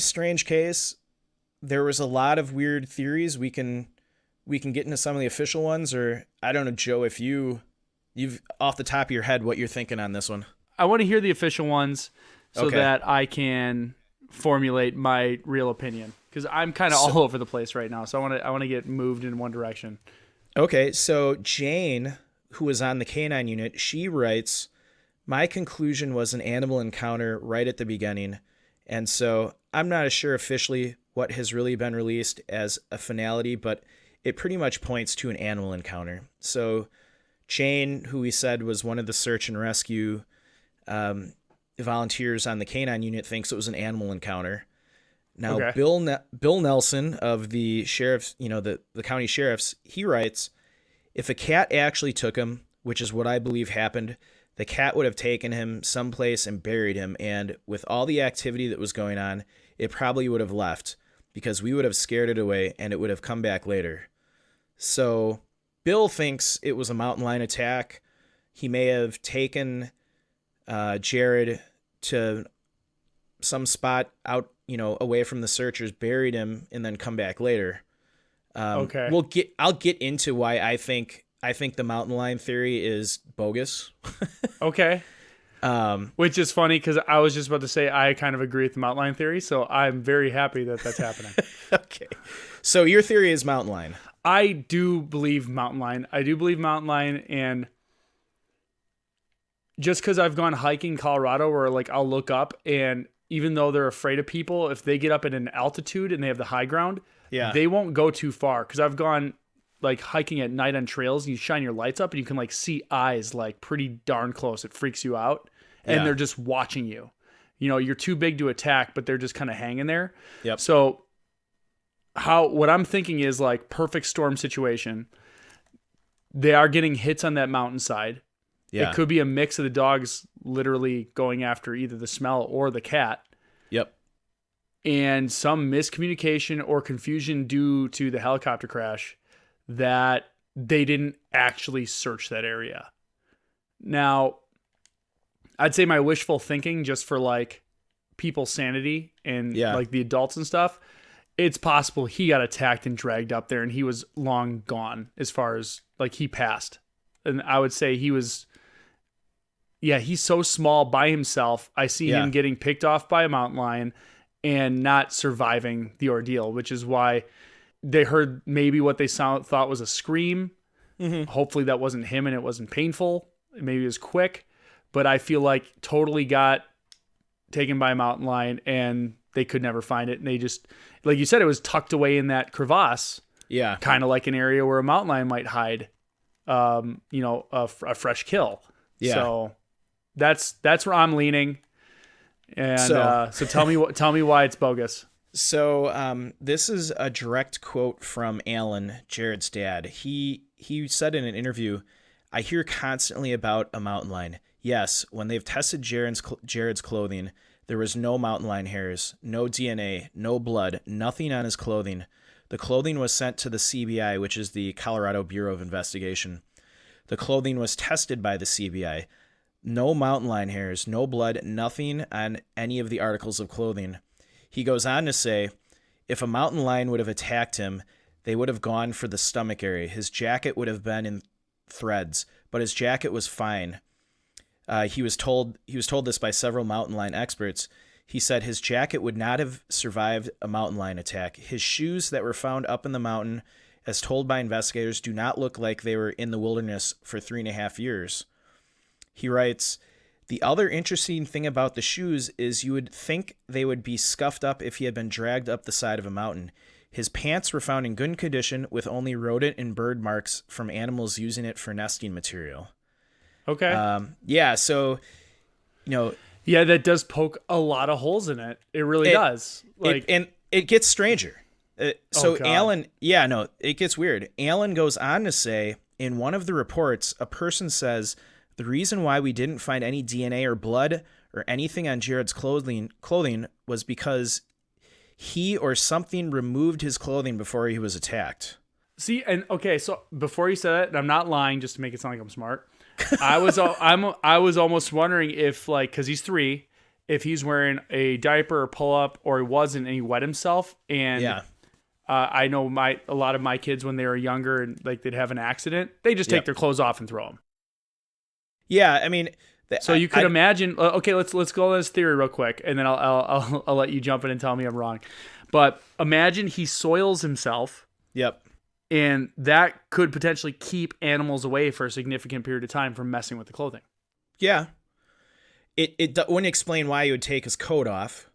strange case. There was a lot of weird theories. We can get into some of the official ones, or I don't know, Joe, if you've off the top of your head what you're thinking on this one. I want to hear the official ones so Okay. that I can formulate my real opinion, because I'm kind of all over the place right now. So I want to get moved in one direction. Okay, so Jane, who was on the canine unit, she writes, "My conclusion was an animal encounter right at the beginning, and so I'm not sure officially what has really been released as a finality, but it pretty much points to an animal encounter." So Jane, who we said was one of the search and rescue volunteers on the canine unit, thinks it was an animal encounter. Now, Okay. Bill Nelson of the sheriff's, the county sheriff's, he writes, "If a cat actually took him, which is what I believe happened, the cat would have taken him someplace and buried him, and with all the activity that was going on, it probably would have left, because we would have scared it away and it would have come back later." So Bill thinks it was a mountain lion attack. He may have taken Jaryd to some spot out, away from the searchers, buried him, and then come back later. Okay. I'll get into why I think the mountain lion theory is bogus. Okay. Which is funny, because I was just about to say I kind of agree with the mountain lion theory, so I'm very happy that that's happening. Okay. So your theory is mountain lion. I do believe mountain lion. And just because I've gone hiking in Colorado where like I'll look up, and even though they're afraid of people, if they get up at an altitude and they have the high ground, they won't go too far. Because I've gone like hiking at night on trails, and you shine your lights up and you can like see eyes like pretty darn close. It freaks you out. And they're just watching you. You're too big to attack, but they're just kind of hanging there. Yep. So what I'm thinking is like perfect storm situation. They are getting hits on that mountainside. Yeah. It could be a mix of the dogs literally going after either the smell or the cat. Yep. And some miscommunication or confusion due to the helicopter crash that they didn't actually search that area. Now, I'd say my wishful thinking, just for like people's sanity and like the adults and stuff, it's possible he got attacked and dragged up there and he was long gone, as far as like he passed. And I would say he's so small by himself. I see him getting picked off by a mountain lion and not surviving the ordeal, which is why they heard maybe what they thought was a scream. Mm-hmm. Hopefully that wasn't him and it wasn't painful. Maybe it was quick, but I feel like totally got taken by a mountain lion and they could never find it. And they just, like you said, it was tucked away in that crevasse. Yeah. Kind of like an area where a mountain lion might hide, a fresh kill. Yeah. So that's where I'm leaning. And so tell me why it's bogus. So this is a direct quote from Alan, Jaryd's dad. He said in an interview, "I hear constantly about a mountain lion. Yes, when they've tested Jaryd's clothing, there was no mountain lion hairs, no DNA, no blood, nothing on his clothing. The clothing was sent to the CBI, which is the Colorado Bureau of Investigation. The clothing was tested by the CBI. No mountain lion hairs, no blood, nothing on any of the articles of clothing." He goes on to say, "If a mountain lion would have attacked him, they would have gone for the stomach area. His jacket would have been in threads, but his jacket was fine." He was told this by several mountain lion experts. He said his jacket would not have survived a mountain lion attack. His shoes that were found up in the mountain, as told by investigators, do not look like they were in the wilderness for 3.5 years. He writes, "The other interesting thing about the shoes is you would think they would be scuffed up if he had been dragged up the side of a mountain. His pants were found in good condition with only rodent and bird marks from animals using it for nesting material." Okay. So, yeah, that does poke a lot of holes in it. It really does. And it gets stranger. Alan, it gets weird. Alan goes on to say, in one of the reports, a person says, "The reason why we didn't find any DNA or blood or anything on Jaryd's clothing was because he or something removed his clothing before he was attacked." See, and okay, so before you said that, and I'm not lying just to make it sound like I'm smart, I was almost wondering if, like, because he's 3, if he's wearing a diaper or pull up, or he wasn't and he wet himself. And Yeah. I know a lot of my kids, when they were younger and like they'd have an accident, they just take their clothes off and throw them. Yeah, I mean, So you could imagine. Okay, let's go on this theory real quick, and then I'll let you jump in and tell me I'm wrong. But imagine he soils himself. Yep. And that could potentially keep animals away for a significant period of time from messing with the clothing. Yeah. It wouldn't explain why he would take his coat off.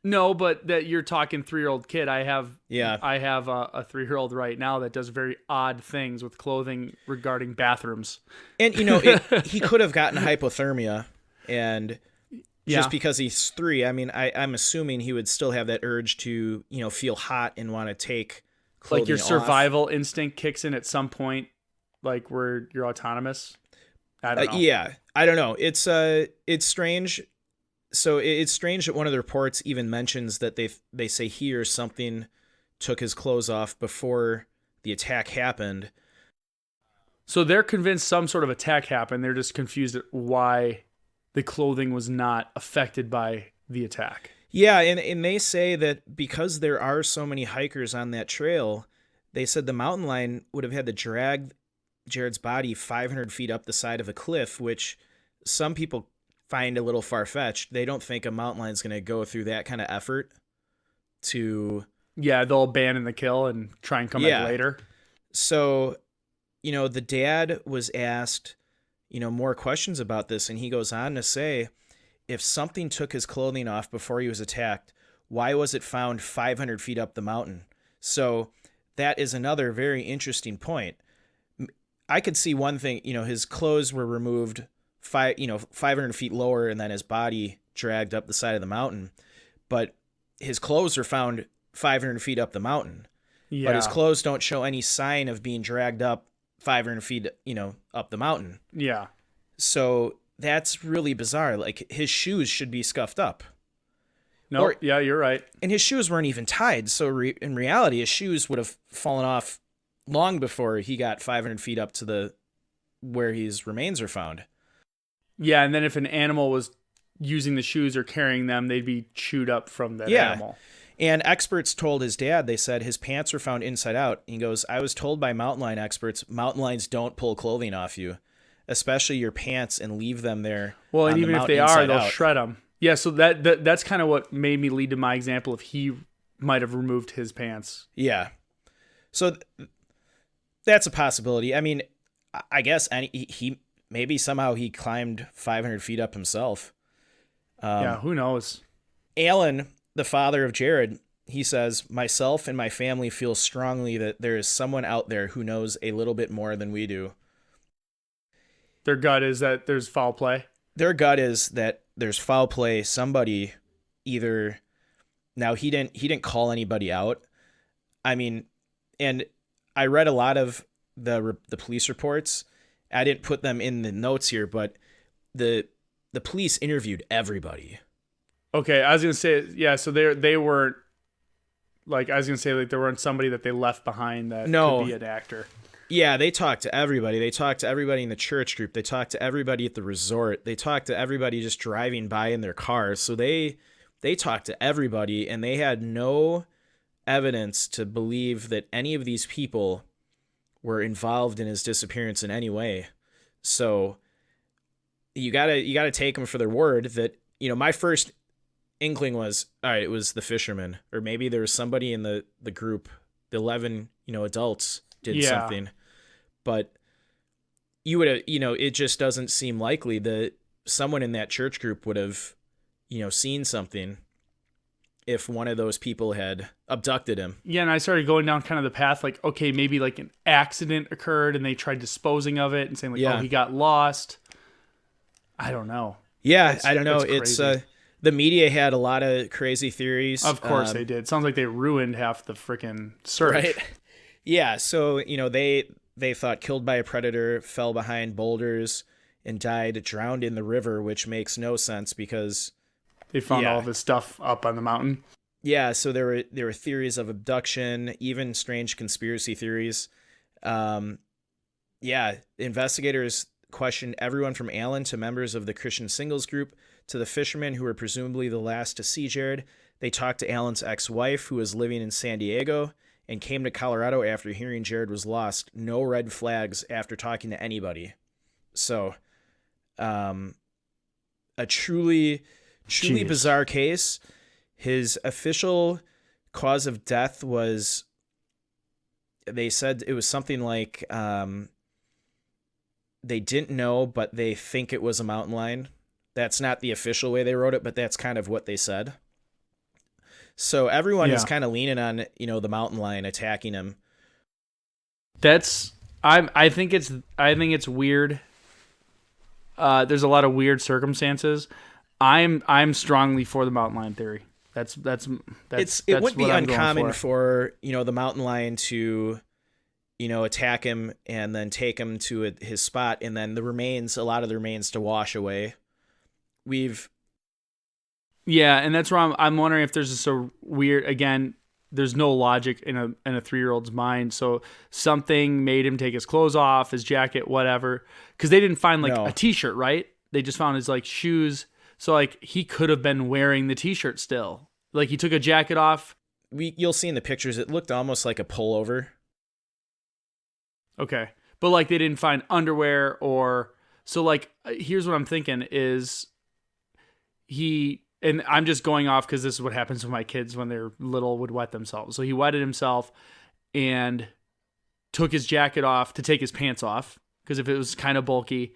No, but that you're talking 3-year-old kid. I have a 3-year-old right now that does very odd things with clothing regarding bathrooms. And he could have gotten hypothermia, and just because he's 3, I mean, I'm assuming he would still have that urge to feel hot and want to take clothing like your off. survival instinct kicks in at some point, like where you're autonomous. I don't know. Yeah, I don't know. It's strange. So it's strange that one of the reports even mentions that they say he or something took his clothes off before the attack happened. So they're convinced some sort of attack happened. They're just confused at why the clothing was not affected by the attack. Yeah, and they say that because there are so many hikers on that trail, they said the mountain lion would have had to drag Jaryd's body 500 feet up the side of a cliff, which some people find a little far-fetched. They don't think a mountain lion's going to go through that kind of effort to... Yeah, they'll abandon the kill and try and come back later. So, the dad was asked, more questions about this, and he goes on to say, if something took his clothing off before he was attacked, why was it found 500 feet up the mountain? So that is another very interesting point. I could see one thing, his clothes were removed 500 feet lower, and then his body dragged up the side of the mountain. But his clothes are found 500 feet up the mountain. Yeah. But his clothes don't show any sign of being dragged up 500 feet, up the mountain. Yeah. So that's really bizarre. Like, his shoes should be scuffed up. No, yeah, you're right. And his shoes weren't even tied. So in reality, his shoes would have fallen off long before he got 500 feet up to where his remains are found. Yeah, and then if an animal was using the shoes or carrying them, they'd be chewed up from that animal. And experts told his dad, they said his pants were found inside out. He goes, I was told by mountain lion experts, mountain lions don't pull clothing off you, especially your pants, and leave them there. Well, and even if they are, they'll shred them. Yeah, so that's kind of what made me lead to my example of he might have removed his pants. Yeah. So that's a possibility. I mean, I guess he maybe somehow he climbed 500 feet up himself. Who knows? Alan, the father of Jaryd, he says, myself and my family feel strongly that there is someone out there who knows a little bit more than we do. Their gut is that there's foul play? Their gut is that there's foul play. Somebody either... Now, he didn't call anybody out. I mean, and I read a lot of the police reports. I didn't put them in the notes here, but the police interviewed everybody. Okay, I was gonna say, yeah. So they weren't like, I was gonna say, like, there weren't somebody that they left behind that could be an actor. Yeah, they talked to everybody. They talked to everybody in the church group. They talked to everybody at the resort. They talked to everybody just driving by in their cars. So they talked to everybody, and they had no evidence to believe that any of these people were involved in his disappearance in any way. So you gotta take them for their word that, my first inkling was, all right, it was the fisherman, or maybe there was somebody in the group, the 11, adults did something, but you would have, it just doesn't seem likely that someone in that church group would have, seen something if one of those people had abducted him. Yeah, and I started going down kind of the path, like, okay, maybe like an accident occurred and they tried disposing of it and saying like, oh, he got lost. I don't know. Yeah, I don't know. It's the media had a lot of crazy theories. Of course they did. Sounds like they ruined half the freaking search. Right? Yeah, so, they thought killed by a predator, fell behind boulders, and died drowned in the river, which makes no sense because... They found all this stuff up on the mountain. Yeah, so there were theories of abduction, even strange conspiracy theories. Investigators questioned everyone from Alan to members of the Christian Singles group to the fishermen who were presumably the last to see Jaryd. They talked to Alan's ex-wife, who was living in San Diego and came to Colorado after hearing Jaryd was lost. No red flags after talking to anybody. So, a truly bizarre case. His official cause of death was, they said it was something like, they didn't know, but they think it was a mountain lion. That's not the official way they wrote it, but that's kind of what they said. So everyone is kind of leaning on, the mountain lion attacking him. I think it's weird. There's a lot of weird circumstances. I'm strongly for the mountain lion theory. It would be uncommon for the mountain lion to attack him and then take him to his spot, and then a lot of the remains to wash away. And that's where I'm wondering if there's just a weird, again, there's no logic in a 3-year-old's mind. So something made him take his clothes off, his jacket, whatever. Because they didn't find a t-shirt, right? They just found his shoes. So he could have been wearing the t-shirt still. He took a jacket off. You'll see in the pictures, it looked almost like a pullover. Okay. But they didn't find underwear or, so here's what I'm thinking is and I'm just going off because this is what happens with my kids when they're little, would wet themselves. So he wetted himself and took his jacket off to take his pants off because if it was kind of bulky,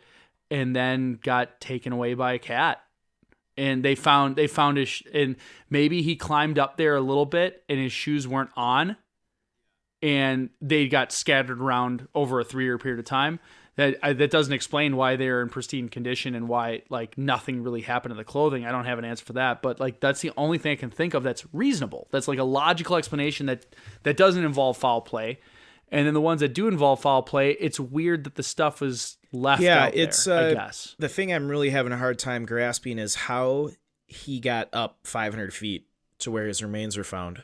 and then got taken away by a cat. And they found and maybe he climbed up there a little bit and his shoes weren't on, and they got scattered around over a 3-year period of time. That doesn't explain why they're in pristine condition and why nothing really happened to the clothing. I don't have an answer for that, but that's the only thing I can think of that's reasonable. That's a logical explanation that doesn't involve foul play. And then the ones that do involve foul play, it's weird that the stuff was left out there, I guess. The thing I'm really having a hard time grasping is how he got up 500 feet to where his remains were found.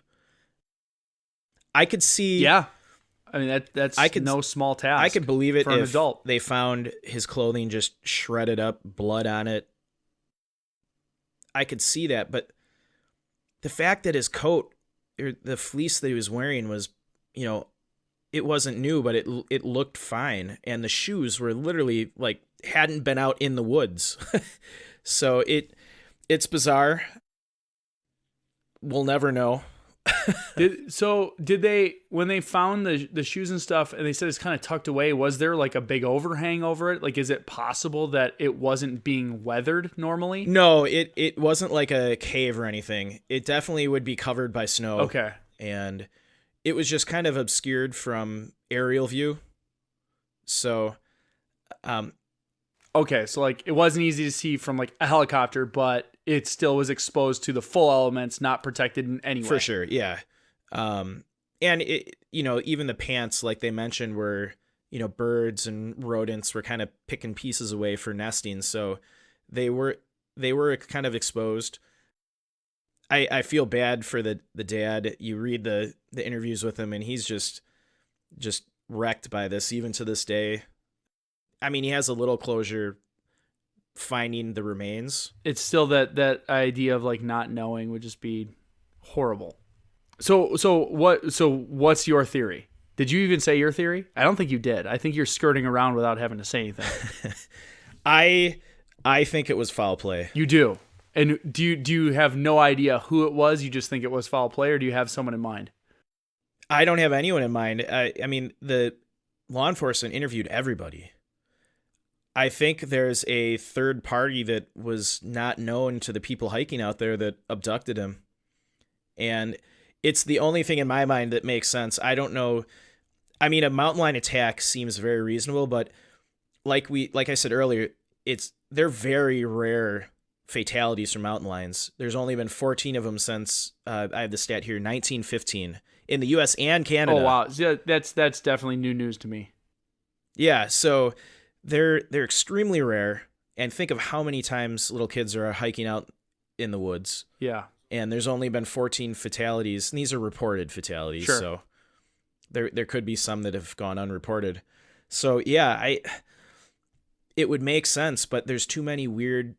I could see... Yeah. I mean, that's no small task. I could believe it for an adult. They found his clothing just shredded up, blood on it. I could see that, but the fact that his coat, or the fleece that he was wearing was, it wasn't new, but it looked fine, and the shoes were literally hadn't been out in the woods. So it's bizarre. We'll never know. Did they, when they found the shoes and stuff and they said it's kind of tucked away, was there a big overhang over it? Is it possible that it wasn't being weathered normally? No, it wasn't like a cave or anything. It definitely would be covered by snow. Okay. And it was just kind of obscured from aerial view. So, okay. So it wasn't easy to see from a helicopter, but it still was exposed to the full elements, not protected in any way. For sure, yeah. And it, even the pants, like they mentioned, were, birds and rodents were kind of picking pieces away for nesting, so they were kind of exposed. I feel bad for the dad. You read the interviews with him, and he's just wrecked by this, even to this day. I mean, he has a little closure finding the remains. It's still that idea of not knowing would just be horrible. So what's your theory? Did you even say your theory? I don't think you did. I think you're skirting around without having to say anything. I think it was foul play. You do. And do you have no idea who it was? You just think it was foul play, or do you have someone in mind? I don't have anyone in mind. I mean, the law enforcement interviewed everybody. I think there's a third party that was not known to the people hiking out there that abducted him. And it's the only thing in my mind that makes sense. I don't know. I mean, a mountain lion attack seems very reasonable, but like I said earlier, they're very rare fatalities from mountain lions. There's only been 14 of them since, I have the stat here, 1915 in the US and Canada. Oh, wow. Yeah, that's definitely new news to me. Yeah. So they're extremely rare, and think of how many times little kids are hiking out in the woods. Yeah. And there's only been 14 fatalities, and these are reported fatalities. Sure. So there could be some that have gone unreported. So yeah, it would make sense, but there's too many weird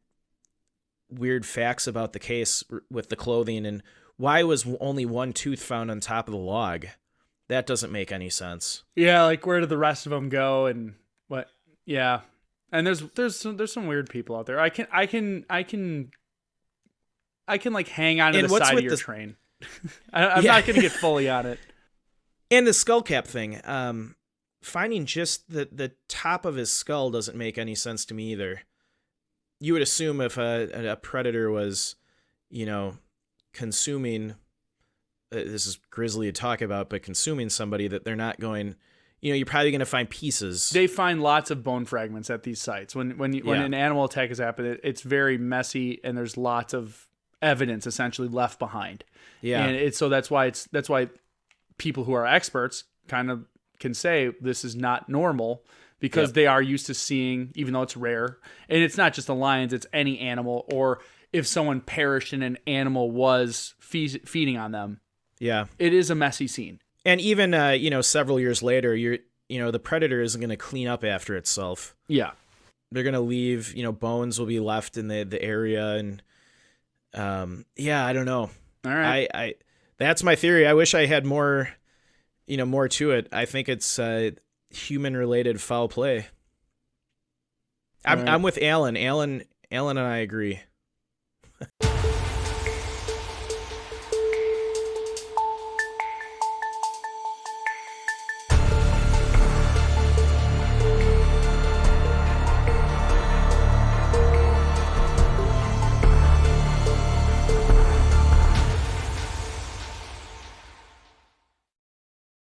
facts about the case with the clothing, and why was only one tooth found on top of the log? That doesn't make any sense. Yeah, like where did the rest of them go and what? Yeah. And there's some weird people out there. I can like hang on to And the what's side with of your the- train. I'm Yeah. not going to get fully on it. And the skull cap thing, finding just the top of his skull doesn't make any sense to me either. You would assume if a predator was, consuming, this is grisly to talk about, but consuming somebody, that they're not going, you're probably going to find pieces. They find lots of bone fragments at these sites. When an animal attack has happened, it's very messy, and there's lots of evidence essentially left behind. Yeah. And that's why people who are experts kind of can say this is not normal, because they are used to seeing, even though it's rare, and it's not just the lions, it's any animal, or if someone perished and an animal was feeding on them. Yeah. It is a messy scene. And even, several years later, the predator isn't going to clean up after itself. Yeah. They're going to leave, bones will be left in the area. And, I don't know. All right. I that's my theory. I wish I had more to it. I think it's human related foul play. I'm with Alan. Alan and I agree.